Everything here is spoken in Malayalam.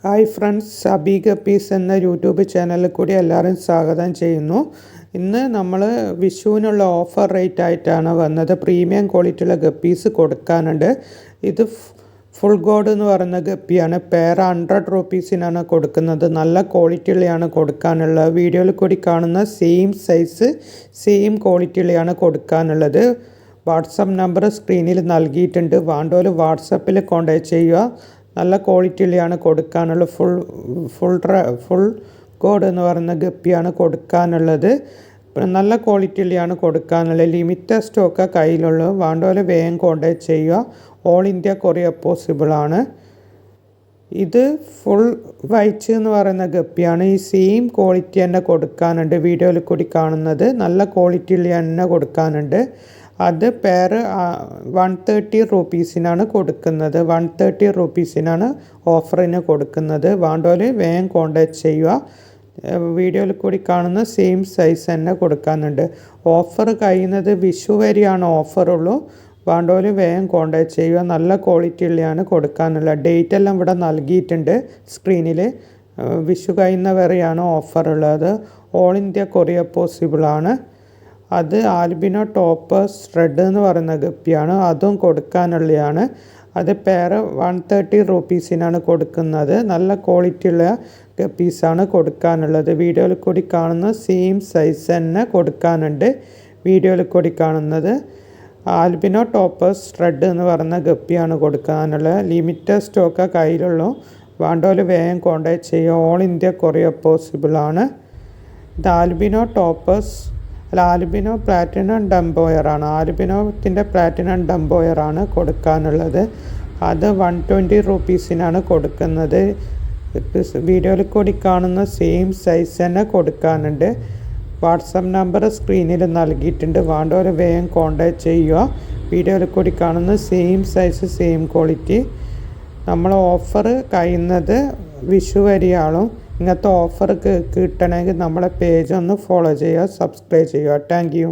ഹായ് ഫ്രണ്ട്സ്, അബി ഗപ്പീസ് എന്ന യൂട്യൂബ് ചാനലിൽ കൂടി എല്ലാവരും സ്വാഗതം ചെയ്യുന്നു. ഇന്ന് നമ്മൾ വിഷുവിനുള്ള ഓഫർ റേറ്റ് ആയിട്ടാണ് വന്നത്. പ്രീമിയം ക്വാളിറ്റിയുള്ള ഗപ്പീസ് കൊടുക്കാനുണ്ട്. ഇത് ഫുൾ ഗോഡ് എന്ന് പറയുന്ന ഗപ്പിയാണ്. പെയർ 100 റുപ്പീസിനാണ് കൊടുക്കുന്നത്. നല്ല ക്വാളിറ്റിയുള്ളതാണ് കൊടുക്കാനുള്ളത്. വീഡിയോയിൽ കൂടി കാണുന്ന സെയിം സൈസ് സെയിം ക്വാളിറ്റിയുള്ളതാണ് കൊടുക്കാനുള്ളത്. വാട്സപ്പ് നമ്പർ സ്ക്രീനിൽ നൽകിയിട്ടുണ്ട്. വേണ്ടവർ വാട്സപ്പിൽ കോൺടാക്ട് ചെയ്യുക. നല്ല ക്വാളിറ്റിയിലാണ് കൊടുക്കാനുള്ളത്. ഫുൾ ഗോഡ് എന്ന് പറയുന്ന ഗപ്പിയാണ് കൊടുക്കാനുള്ളത്. നല്ല ക്വാളിറ്റിയിലാണ് കൊടുക്കാനുള്ളത്. Limited stock കയ്യിലുള്ളൂ. വേണ്ടപോലെ വേഗം കോൺടാക്ട് ചെയ്യുക. ഓൾ ഇന്ത്യ കൊറിയർ പോസിബിളാണ്. ഇത് ഫുൾ വൈറ്റ് എന്ന് പറയുന്ന ഗപ്പിയാണ്. ഈ സെയിം ക്വാളിറ്റി തന്നെ കൊടുക്കാനുണ്ട്. വീഡിയോയിൽ കൂടി കാണുന്നത് നല്ല ക്വാളിറ്റിയിൽ തന്നെ കൊടുക്കാനുണ്ട്. അത് പെയർ 130 റുപ്പീസിനാണ് കൊടുക്കുന്നത്. 130 റുപ്പീസിനാണ് ഓഫറിന് കൊടുക്കുന്നത്. വേണ്ടവർ വേഗം കോൺടാക്ട് ചെയ്യുക. വീഡിയോയിൽ കൂടി കാണുന്ന സെയിം സൈസ് തന്നെ കൊടുക്കാനുണ്ട്. ഓഫർ കഴിയുന്നത് വിഷു വരെയാണ് ഓഫറുള്ളൂ. വേണ്ടവർ വേഗം കോൺടാക്ട് ചെയ്യുക. നല്ല ക്വാളിറ്റിയിലാണ് കൊടുക്കാനുള്ളത്. ഡേറ്റ് എല്ലാം ഇവിടെ നൽകിയിട്ടുണ്ട് സ്ക്രീനിൽ. വിഷു കഴിയുന്ന വരെയാണ് ഓഫറുള്ളത്. ഓൾ ഇന്ത്യ കൊറിയർ പോസിബിളാണ്. അത് ആൽബിനോ ടോപ്പേഴ്സ് റെഡ് എന്ന് പറയുന്ന ഗപ്പിയാണ്. അതും കൊടുക്കാനുള്ളതാണ്. അത് പെയർ 130 റുപ്പീസിനാണ് കൊടുക്കുന്നത്. നല്ല ക്വാളിറ്റിയുള്ള ഗപ്പീസാണ് കൊടുക്കാനുള്ളത്. വീഡിയോയിൽ കൂടി കാണുന്ന സെയിം സൈസ് തന്നെ കൊടുക്കാനുണ്ട്. വീഡിയോയിൽ കൂടി കാണുന്നത് ആൽബിനോ ടോപ്പേഴ്സ് റെഡ് എന്ന് പറയുന്ന ഗപ്പിയാണ് കൊടുക്കാനുള്ളത്. ലിമിറ്റഡ് സ്റ്റോക്ക് കയ്യിലുള്ളൂ. വേണ്ടവർ വേഗം കോൺടാക്ട് ചെയ്യുക. ഓൾ ഇന്ത്യ കൊറിയർ പോസിബിളാണ്. ഇത് ആൽബിനോ ടോപ്പേഴ്സ് ആൽബിനോ പ്ലാറ്റിനം ഡംബോയറാണ്. ആൽബിനോത്തിൻ്റെ പ്ലാറ്റിനം ഡംബോയറാണ് കൊടുക്കാനുള്ളത്. അത് 120 റുപ്പീസിനാണ് കൊടുക്കുന്നത്. വീഡിയോയിൽ കൂടി കാണുന്ന സെയിം സൈസ് തന്നെ കൊടുക്കാനുണ്ട്. വാട്സപ്പ് നമ്പർ സ്ക്രീനിൽ നൽകിയിട്ടുണ്ട്. വേണ്ടവർ വേഗം കോൺടാക്ട് ചെയ്യുക. വീഡിയോയിൽ കൂടി കാണുന്ന സെയിം സൈസ് സെയിം ക്വാളിറ്റി. നമ്മൾ ഓഫർ കഴിയുന്നത് വിഷു വരെയാണ്. ഇങ്ങനത്തെ ഓഫർ കിട്ടണമെങ്കിൽ നമ്മളെ പേജ് ഒന്ന് ഫോളോ ചെയ്യുക, സബ്സ്ക്രൈബ് ചെയ്യുക. Thank you.